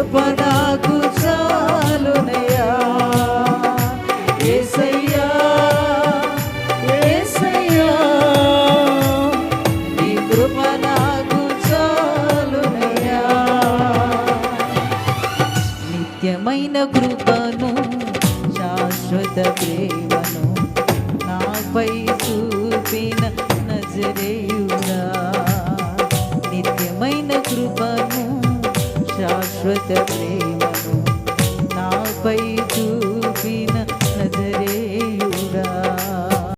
కృప నాకు చాలునయ్యా యేసయ్యా యేసయ్యా నీ కృప నాకు చాలునయ్యా నిత్యమైన కృపను శాశ్వత ప్రేమను నాపై చూపిన నజరేయుడా నిత్యమైన కృపను శాశ్వత ప్రేమను నాపై